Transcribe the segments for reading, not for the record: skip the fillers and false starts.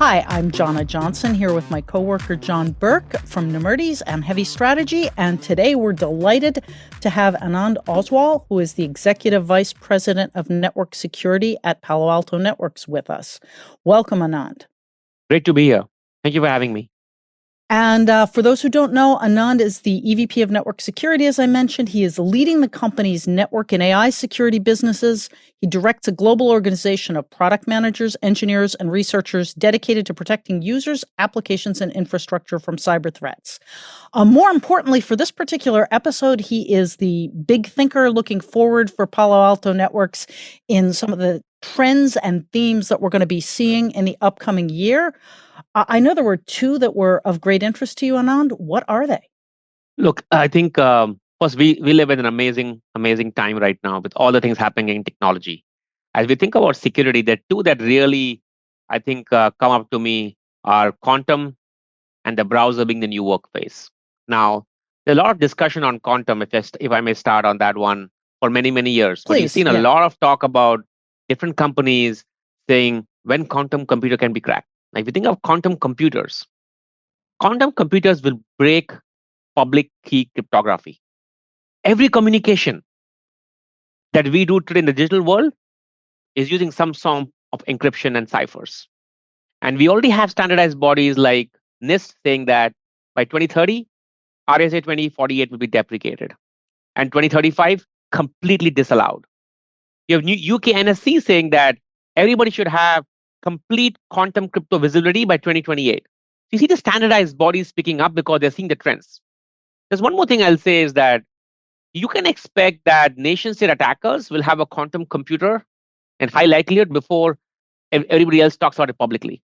Hi, I'm Johna Johnson here with my coworker John Burke from Nemertes and Heavy Strategy, and today we're delighted to have Anand Oswal, who is the Executive Vice President of Network Security at Palo Alto Networks, with us. Welcome, Anand. Great to be here. Thank you for having me. And for those who don't know, Anand is the EVP of Network Security, as I mentioned. He is leading the company's network and AI security businesses. He directs a global organization of product managers, engineers, and researchers dedicated to protecting users, applications, and infrastructure from cyber threats. More importantly, for this particular episode, he is the big thinker looking forward for Palo Alto Networks in some of the trends and themes that we're going to be seeing in the upcoming year. I know there were two that were of great interest to you, Anand. What are they? Look, I think first we live in an amazing time right now with all the things happening in technology. As we think about security, there are two that really, I think, come up to me are quantum and the browser being the new workplace. Now, there's a lot of discussion on quantum, if I may start on that one, for many, many years. But Please, you've seen a lot of talk about different companies saying when quantum computer can be cracked. Now, if you think of quantum computers will break public key cryptography. Every communication that we do today in the digital world is using some form of encryption and ciphers. And we already have standardized bodies like NIST saying that by 2030, RSA 2048 will be deprecated. And 2035, completely disallowed. You have UK NSC saying that everybody should have complete quantum crypto visibility by 2028. You see the standardized bodies picking up because they're seeing the trends. There's one more thing I'll say is that you can expect that nation-state attackers will have a quantum computer and high likelihood before everybody else talks about it publicly.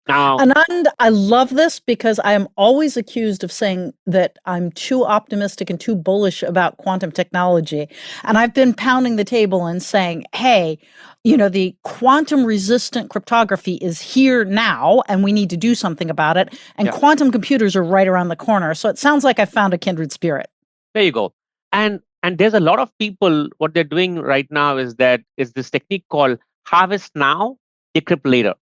Now, Anand, I love this because I am always accused of saying that I'm too optimistic and too bullish about quantum technology. And I've been pounding the table and saying, hey, the quantum resistant cryptography is here now and we need to do something about it. And quantum computers are right around the corner. So it sounds like I found a kindred spirit. There you go. And there's a lot of people, what they're doing right now is this technique called harvest now, decrypt later.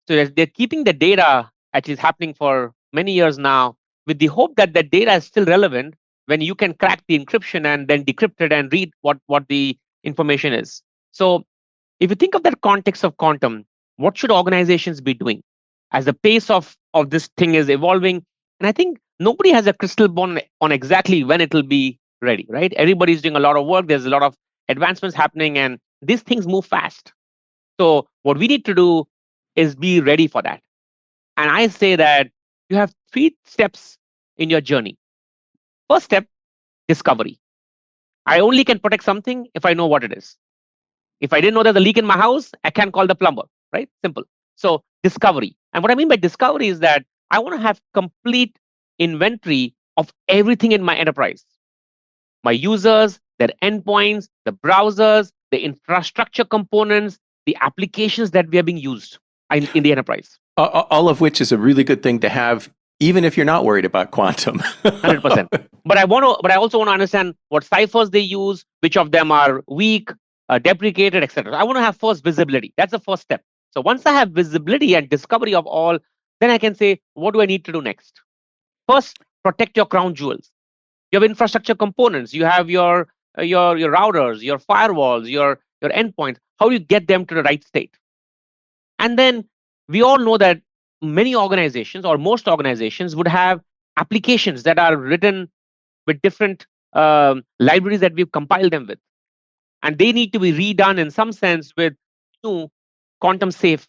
So they're keeping the data, actually is happening for many years now, with the hope that the data is still relevant when you can crack the encryption and then decrypt it and read what the information is. So if you think of that context of quantum, what should organizations be doing as the pace of this thing is evolving? And I think nobody has a crystal ball on exactly when it will be ready, right? Everybody's doing a lot of work. There's a lot of advancements happening and these things move fast. So what we need to do is be ready for that. And I say that you have 3 steps in your journey. First step, discovery. I only can protect something if I know what it is. If I didn't know there's a leak in my house, I can call the plumber, right? Simple. So discovery. And what I mean by discovery is that I want to have complete inventory of everything in my enterprise. My users, their endpoints, the browsers, the infrastructure components, the applications that we are being used in the enterprise. All of which is a really good thing to have, even if you're not worried about quantum. 100%. But I also want to understand what ciphers they use, which of them are weak, deprecated, etc. I want to have first visibility. That's the first step. So once I have visibility and discovery of all, then I can say, what do I need to do next? First, protect your crown jewels. You have infrastructure components. You have your routers, your firewalls, your endpoints. How do you get them to the right state? And then we all know that many organizations or most organizations would have applications that are written with different libraries that we've compiled them with. And they need to be redone in some sense with new quantum safe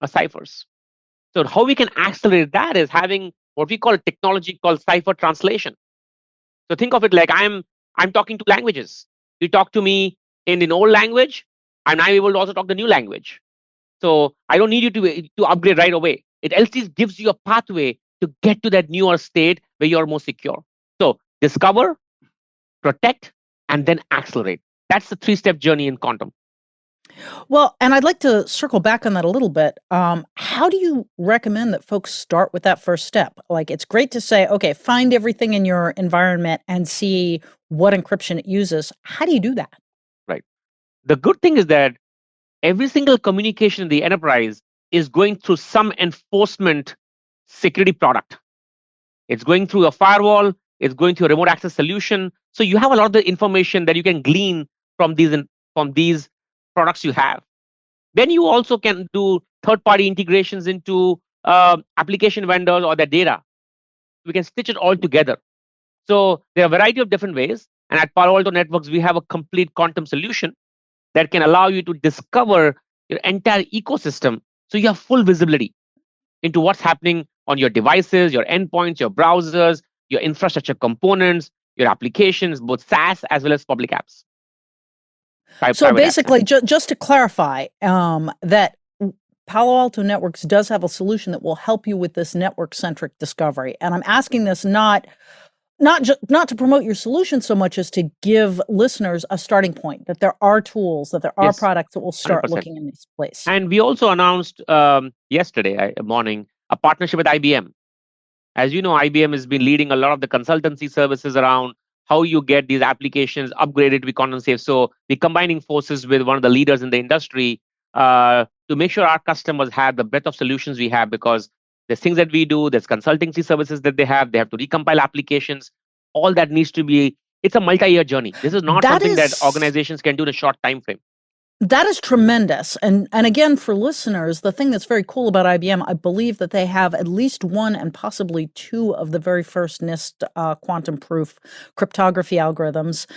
ciphers. So how we can accelerate that is having what we call a technology called cipher translation. So think of it like I'm talking to languages. You talk to me in an old language, and I'm able to also talk the new language. So I don't need you to upgrade right away. It at least gives you a pathway to get to that newer state where you're more secure. So discover, protect, and then accelerate. That's the 3-step journey in quantum. Well, and I'd like to circle back on that a little bit. How do you recommend that folks start with that first step? Like, it's great to say, okay, find everything in your environment and see what encryption it uses. How do you do that? Right. The good thing is that every single communication in the enterprise is going through some enforcement security product. It's going through a firewall, it's going through a remote access solution. So you have a lot of the information that you can glean from these products you have. Then you also can do third-party integrations into application vendors or their data. We can stitch it all together. So there are a variety of different ways. And at Palo Alto Networks, we have a complete quantum solution that can allow you to discover your entire ecosystem. So you have full visibility into what's happening on your devices, your endpoints, your browsers, your infrastructure components, your applications, both SaaS as well as public apps. So basically, just to clarify, that Palo Alto Networks does have a solution that will help you with this network-centric discovery. And I'm asking this not to promote your solution so much as to give listeners a starting point, that there are tools, that there are products that will start 100%. Looking in this place. And we also announced yesterday morning a partnership with IBM. As you know, IBM has been leading a lot of the consultancy services around how you get these applications upgraded to be quantum safe. So we're combining forces with one of the leaders in the industry to make sure our customers have the breadth of solutions we have, because there's things that we do, there's consultancy services that they have to recompile applications. All that needs to be, it's a multi-year journey. This is not something that organizations can do in a short time frame. That is tremendous. And again, for listeners, the thing that's very cool about IBM, I believe that they have at least one and possibly two of the very first NIST quantum-proof cryptography algorithms.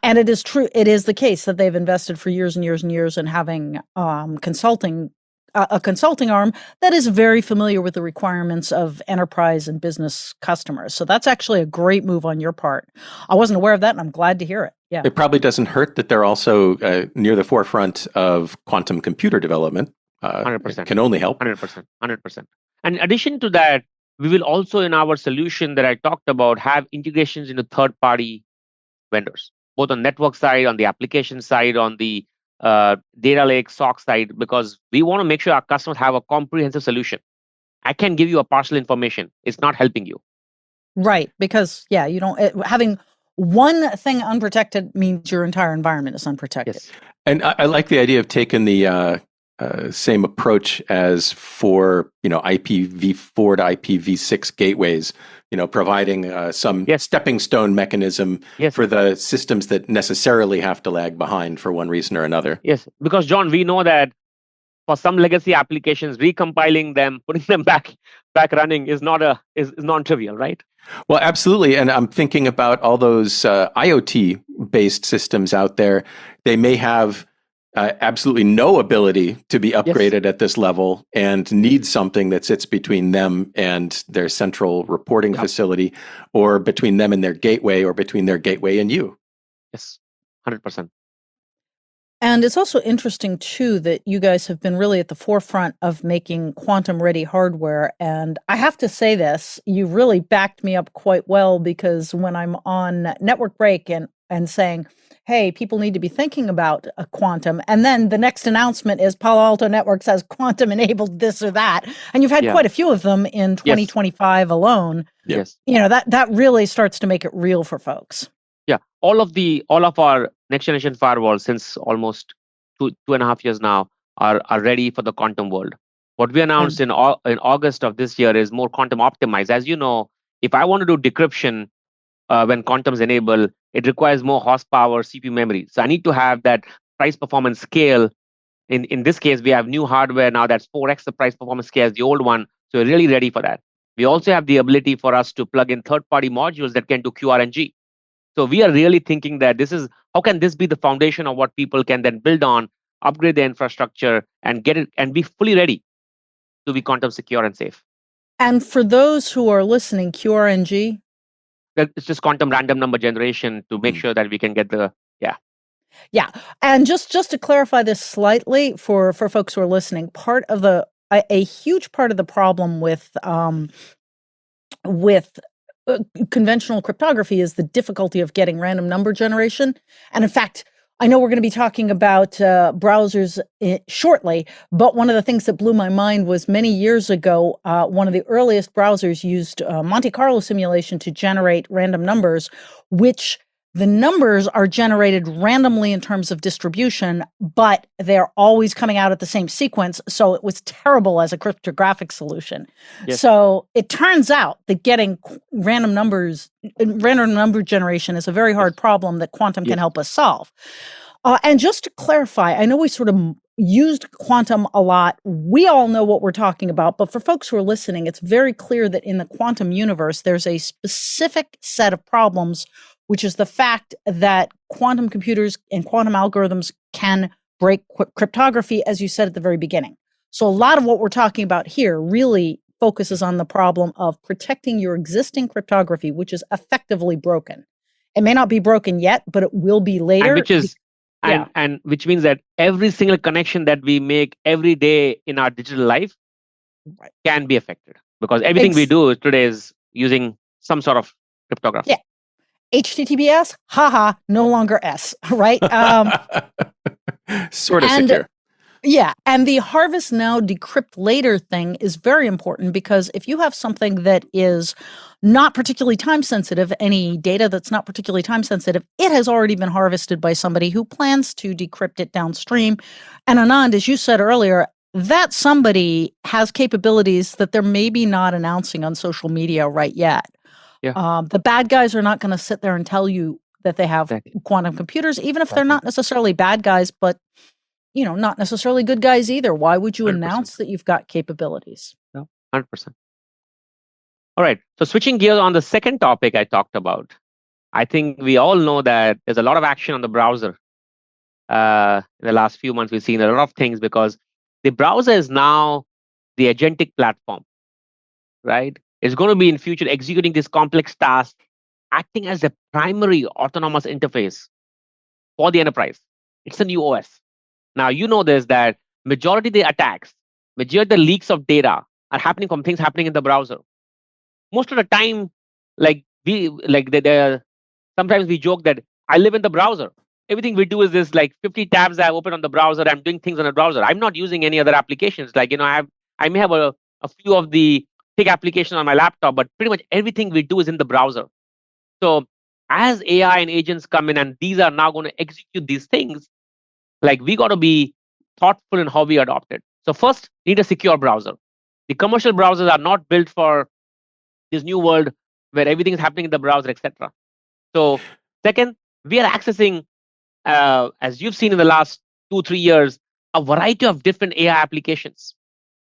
And it is true, it is the case that they've invested for years and years and years in having a consulting arm that is very familiar with the requirements of enterprise and business customers. So that's actually a great move on your part. I wasn't aware of that, and I'm glad to hear it. Yeah. It probably doesn't hurt that they're also near the forefront of quantum computer development. 100%. It can only help. 100%. And in addition to that, we will also, in our solution that I talked about, have integrations into third-party vendors, both on network side, on the application side, on the data lake, SOC side, because we want to make sure our customers have a comprehensive solution. I can give you a partial information. It's not helping you. Right, because, you don't, having one thing unprotected means your entire environment is unprotected. Yes. And I like the idea of taking the same approach as for, IPv4 to IPv6 gateways, providing some stepping stone mechanism for the systems that necessarily have to lag behind for one reason or another. Yes, because John, we know that for some legacy applications, recompiling them, putting them back running is non-trivial, right? Well, absolutely. And I'm thinking about all those IoT-based systems out there. They may have absolutely no ability to be upgraded at this level and need something that sits between them and their central reporting facility, or between them and their gateway, or between their gateway and you. Yes, 100%. And it's also interesting, too, that you guys have been really at the forefront of making quantum-ready hardware. And I have to say this, you really backed me up quite well, because when I'm on Network Break and saying, hey, people need to be thinking about a quantum, and then the next announcement is Palo Alto Networks has quantum-enabled this or that, and you've had quite a few of them in 2025 alone. Yes. That really starts to make it real for folks. Yeah, all of our next generation firewalls since almost two and a half years now are ready for the quantum world. What we announced in August of this year is more quantum optimized. As you know, if I want to do decryption when quantum's enabled, it requires more horsepower CPU memory. So I need to have that price performance scale. In this case, we have new hardware now that's 4x the price performance scale as the old one. So we're really ready for that. We also have the ability for us to plug in third-party modules that can do QRNG. So we are really thinking that how can this be the foundation of what people can then build on, upgrade their infrastructure, and get it and be fully ready to be quantum secure and safe. And for those who are listening, QRNG? It's just quantum random number generation to make sure that we can get the Yeah, and just to clarify this slightly for folks who are listening, a huge part of the problem with conventional cryptography is the difficulty of getting random number generation. And in fact, I know we're going to be talking about browsers shortly, but one of the things that blew my mind was many years ago, one of the earliest browsers used Monte Carlo simulation to generate random numbers, which The numbers are generated randomly in terms of distribution, but they're always coming out at the same sequence. So it was terrible as a cryptographic solution. Yes. So it turns out that getting random number generation is a very hard problem that quantum can help us solve. And just to clarify, I know we sort of used quantum a lot. We all know what we're talking about, but for folks who are listening, it's very clear that in the quantum universe, there's a specific set of problems, which is the fact that quantum computers and quantum algorithms can break cryptography, as you said at the very beginning. So a lot of what we're talking about here really focuses on the problem of protecting your existing cryptography, which is effectively broken. It may not be broken yet, but it will be later. And which means that every single connection that we make every day in our digital life can be affected, because everything we do today is using some sort of cryptography. Yeah. HTTPS, no longer S, right? Sort of secure. Yeah. And the harvest now, decrypt later thing is very important, because if you have something that is not particularly time sensitive, any data that's not particularly time sensitive, it has already been harvested by somebody who plans to decrypt it downstream. And Anand, as you said earlier, that somebody has capabilities that they're maybe not announcing on social media right yet. Yeah. The bad guys are not going to sit there and tell you that they have quantum computers, even if they're not necessarily bad guys, but not necessarily good guys either. Why would you 100%. announce that you've got capabilities? No, 100%. All right. So switching gears on the second topic I talked about, I think we all know that there's a lot of action on the browser. In the last few months, we've seen a lot of things, because the browser is now the agentic platform, right? It's going to be in future executing this complex task, acting as the primary autonomous interface for the enterprise. It's a new OS. Now, you know this, that majority of the attacks, majority of the leaks of data are happening from things happening in the browser. Most of the time, sometimes we joke that I live in the browser. Everything we do is this 50 tabs I open on the browser. I'm doing things on the browser. I'm not using any other applications. I may have a few of the big applications on my laptop, but pretty much everything we do is in the browser. So as AI and agents come in, and these are now going to execute these things, we got to be thoughtful in how we adopt it. So first, need a secure browser. The commercial browsers are not built for this new world where everything is happening in the browser, etc. So second, we are accessing, as you've seen in the last 2-3 years, a variety of different AI applications.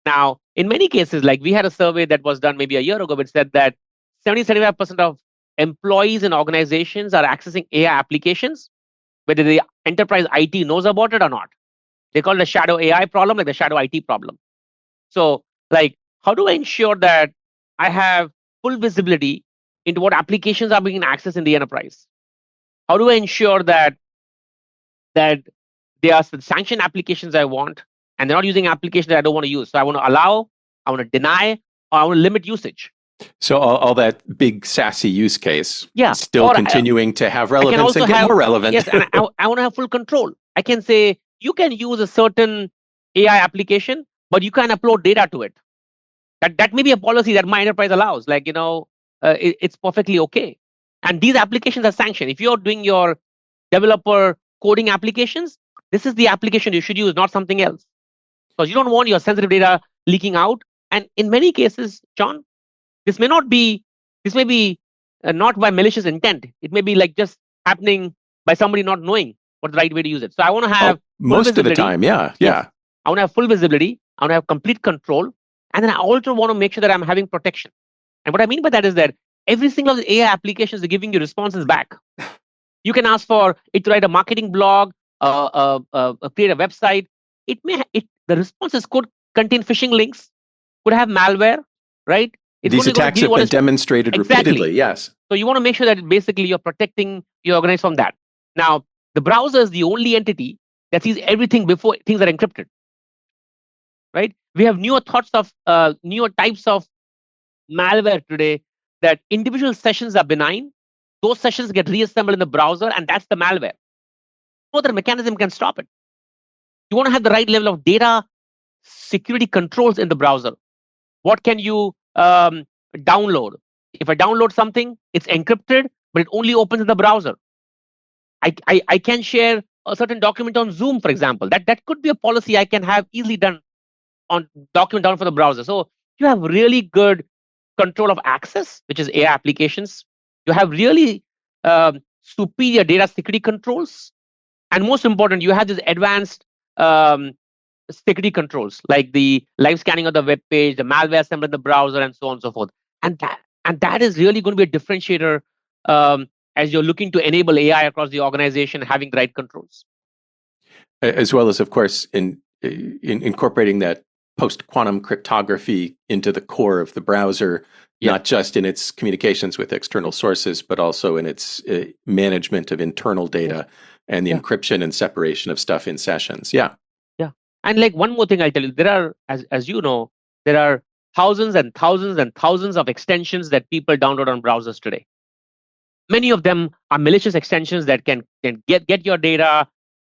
Now, in many cases, we had a survey that was done maybe a year ago, which said that 70-75% of employees in organizations are accessing AI applications, whether the enterprise IT knows about it or not. They call it a shadow AI problem, like the shadow IT problem. So, how do I ensure that I have full visibility into what applications are being accessed in the enterprise? How do I ensure that they are the sanctioned applications I want, and they're not using applications that I don't want to use? So I want to allow, I want to deny, or I want to limit usage. So all that big SASE use case, still continuing to have relevance and get more relevant. Yes, and I want to have full control. I can say, you can use a certain AI application, but you can upload data to it. That may be a policy that my enterprise allows. It's perfectly okay. And these applications are sanctioned. If you're doing your developer coding applications, this is the application you should use, not something else. Because you don't want your sensitive data leaking out. And in many cases, John, this may be not by malicious intent. It may be just happening by somebody not knowing what the right way to use it. So I want to have most of the time, yeah. Yes. I want to have full visibility. I want to have complete control. And then I also want to make sure that I'm having protection. And what I mean by that is that every single AI applications are giving you responses back. You can ask for it to write a marketing blog, create a website. The responses could contain phishing links, could have malware, right? These attacks have been demonstrated repeatedly, yes. So you want to make sure that basically you're protecting your organization from that. Now, the browser is the only entity that sees everything before things are encrypted, right? We have newer types of malware today, that individual sessions are benign. Those sessions get reassembled in the browser, and that's the malware. No other mechanism can stop it. You want to have the right level of data security controls in the browser. What can you download? If I download something, it's encrypted, but it only opens in the browser. I can share a certain document on Zoom, for example. That could be a policy I can have easily done on document down for the browser. So you have really good control of access, which is AI applications. You have really superior data security controls, and most important, you have this advanced um, security controls like the live scanning of the web page, the malware assembly in the browser, and so on and so forth. And that is really going to be a differentiator as you're looking to enable AI across the organization, having the right controls. As well as, of course, in incorporating that post-quantum cryptography into the core of the browser, not just in its communications with external sources, but also in its management of internal data and the encryption and separation of stuff in sessions. Yeah. And like one more thing I'll tell you, there are, as you know, there are thousands and thousands and thousands of extensions that people download on browsers today. Many of them are malicious extensions that can get your data.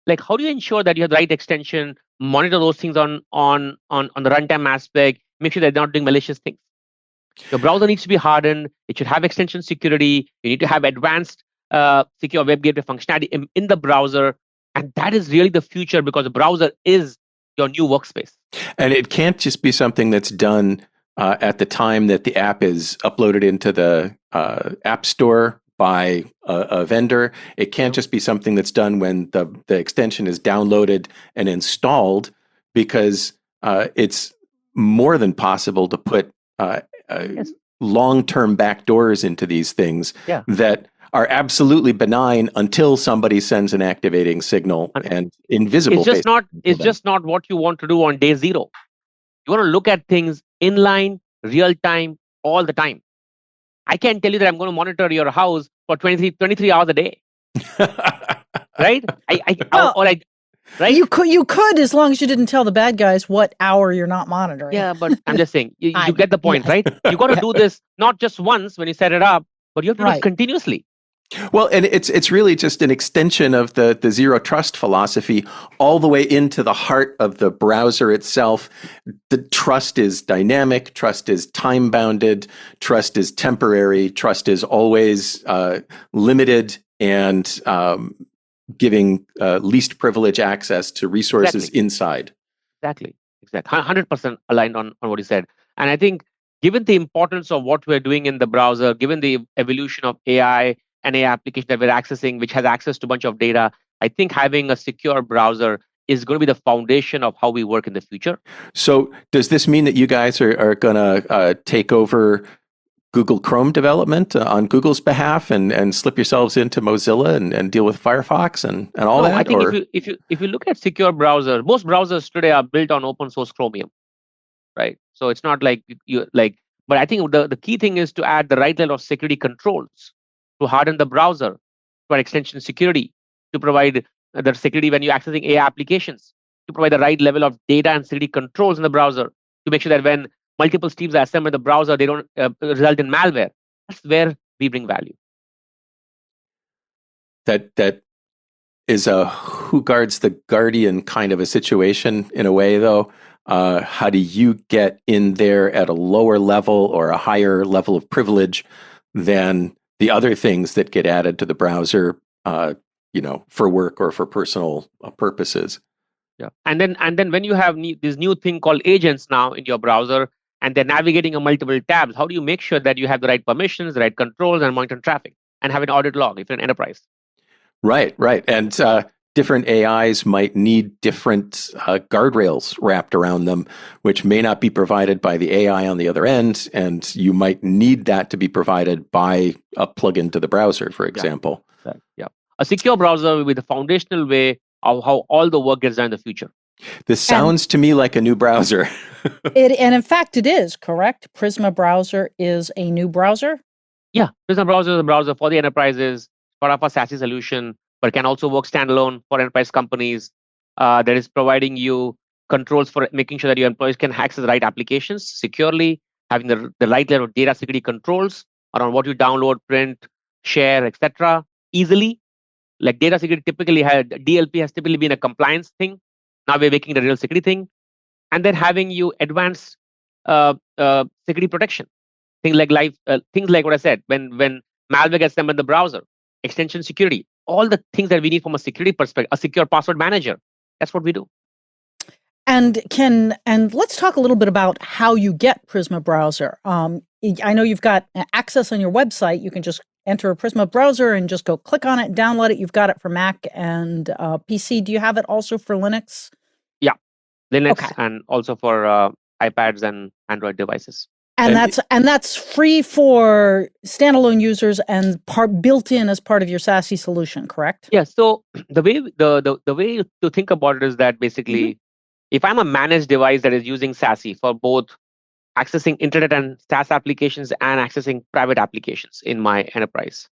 Like, how do you ensure that you have the right extension, monitor those things on the runtime aspect, make sure they're not doing malicious things? Your browser needs to be hardened. It should have extension security. You need to have advanced secure web gateway functionality in the browser. And that is really the future, because the browser is your new workspace. And it can't just be something that's done at the time that the app is uploaded into the App Store by a vendor. It can't just be something that's done when the extension is downloaded and installed, because it's more than possible to put long-term backdoors into these things that are absolutely benign until somebody sends an activating signal and invisible. It's just not what you want to do on day zero. You want to look at things inline, real time, all the time. I can't tell you that I'm going to monitor your house for 23 hours a day. Right? Right? You could, as long as you didn't tell the bad guys what hour you're not monitoring. Yeah, but I'm just saying, you get the point, right? You got to do this not just once when you set it up, but you have to do it continuously. Well, and it's really just an extension of the zero trust philosophy all the way into the heart of the browser itself. The trust is dynamic, trust is time bounded, trust is temporary, trust is always limited and giving least privilege access to resources inside. Exactly. 100% aligned on what you said. And I think given the importance of what we're doing in the browser, given the evolution of AI and AI application that we're accessing, which has access to a bunch of data, I think having a secure browser is going to be the foundation of how we work in the future. So does this mean that you guys are going to take over Google Chrome development on Google's behalf and slip yourselves into Mozilla and deal with Firefox and all that? I think if you look at secure browsers, most browsers today are built on open source Chromium, right? So it's not like but I think the key thing is to add the right level of security controls to harden the browser, for extension security, to provide the security when you're accessing AI applications, to provide the right level of data and security controls in the browser, to make sure that when multiple streams are assembled in the browser, they don't result in malware. That's where we bring value. That is a who guards the guardian kind of a situation in a way, though. How do you get in there at a lower level or a higher level of privilege than the other things that get added to the browser, for work or for personal purposes? Yeah, and then when you have this new thing called agents now in your browser, and they're navigating multiple tabs, how do you make sure that you have the right permissions, the right controls, and monitor traffic, and have an audit log if you're an enterprise? Right. And different AIs might need different guardrails wrapped around them, which may not be provided by the AI on the other end, and you might need that to be provided by a plugin to the browser, for example. Yeah. A secure browser will be the foundational way of how all the work gets done in the future. This sounds to me like a new browser. And in fact, it is, correct? Prisma browser is a new browser? Yeah, Prisma browser is a browser for the enterprises, part of a SASE solution, but can also work standalone for enterprise companies. That is providing you controls for making sure that your employees can access the right applications securely, having the right level of data security controls around what you download, print, share, etc. easily. Like data security DLP has typically been a compliance thing. Now we're making it a real security thing. And then having you advanced security protection. Things like what I said, when malware gets them in the browser, extension security. all the things that we need from a security perspective, a secure password manager. That's what we do. And let's talk a little bit about how you get Prisma Browser. I know you've got access on your website. You can just enter a Prisma Browser and just go click on it, download it. You've got it for Mac and PC. Do you have it also for Linux? Yeah, Linux and also for iPads and Android devices. And that's free for standalone users and built in as part of your SASE solution, correct? Yeah. So the way to think about it is that basically, if I'm a managed device that is using SASE for both accessing internet and SaaS applications and accessing private applications in my enterprise,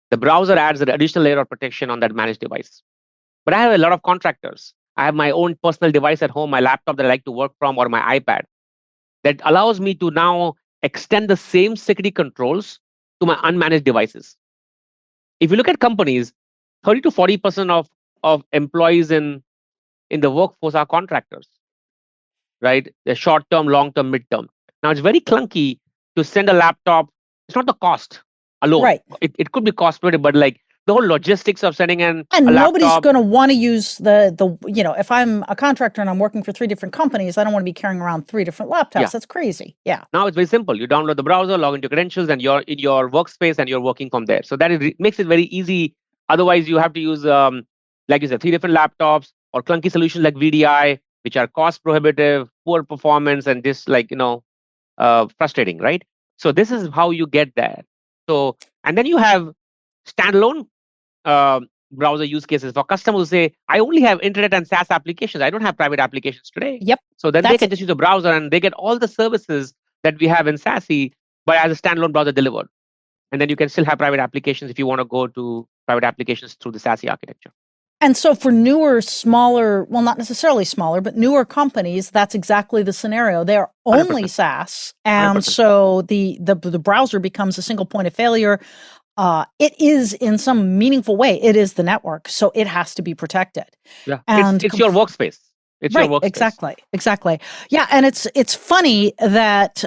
the browser adds an additional layer of protection on that managed device. But I have a lot of contractors. I have my own personal device at home, my laptop that I like to work from, or my iPad, that allows me to now extend the same security controls to my unmanaged devices. If you look at companies, 30 to 40% of employees in the workforce are contractors, right? They're short-term, long-term, mid-term. Now, it's very clunky to send a laptop. It's not the cost alone. Right. It could be cost prohibitive, but like the whole logistics of sending a nobody's laptop. going to want to use the if I'm a contractor and I'm working for 3 different companies, I don't want to be carrying around 3 different laptops. Yeah. That's crazy. Yeah. Now it's very simple. You download the browser, log into credentials, and you're in your workspace and you're working from there. So that makes it very easy. Otherwise, you have to use, like you said, 3 different laptops or clunky solutions like VDI, which are cost prohibitive, poor performance, and just frustrating, right? So this is how you get there. So, and then you have standalone browser use cases for customers who say, I only have internet and SaaS applications. I don't have private applications today. Yep. So then they can just use a browser and they get all the services that we have in SASE, but as a standalone browser delivered. And then you can still have private applications if you want to go to private applications through the SASE architecture. And so for newer, smaller, well, not necessarily smaller, but newer companies, that's exactly the scenario. They're only 100%. SaaS. And 100%. So the browser becomes a single point of failure. It is in some meaningful way, it is the network. So it has to be protected. Yeah. And it's your workspace. It's your workspace. Exactly. Yeah. And it's funny that,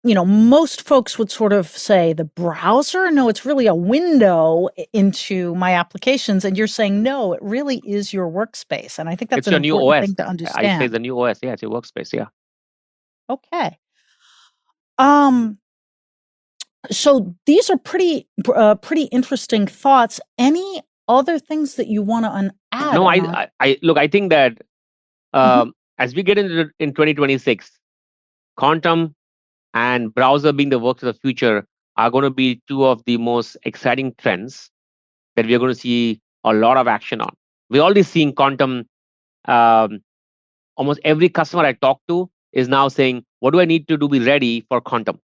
most folks would sort of say the browser, no, it's really a window into my applications. And you're saying, no, it really is your workspace. And I think that's an important thing to understand. I say the new OS. Yeah, it's your workspace. Yeah. Okay. So these are pretty interesting thoughts. Any other things that you want to add? No, I think that as we get into in 2026, quantum and browser being the works of the future are going to be 2 of the most exciting trends that we are going to see a lot of action on. We're already seeing quantum. Almost every customer I talk to is now saying, what do I need to do to be ready for quantum?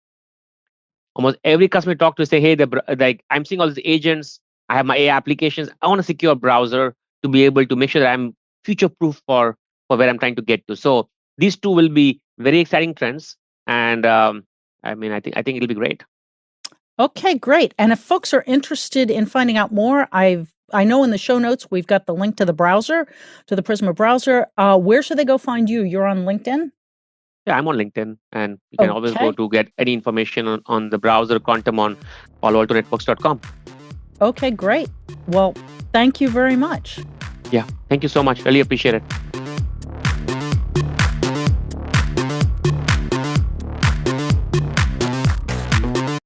Almost every customer I talk to say, hey, I'm seeing all these agents. I have my AI applications. I want a secure browser to be able to make sure that I'm future-proof for where I'm trying to get to. So these 2 will be very exciting trends. And I think it'll be great. Okay, great. And if folks are interested in finding out more, I know in the show notes we've got the link to the browser, to the Prisma browser. Where should they go find you? You're on LinkedIn? Yeah, I'm on LinkedIn, and you can always go to get any information on the browser quantum on paloaltonetworks.com. Okay, great. Well, thank you very much. Yeah, thank you so much. Really appreciate it.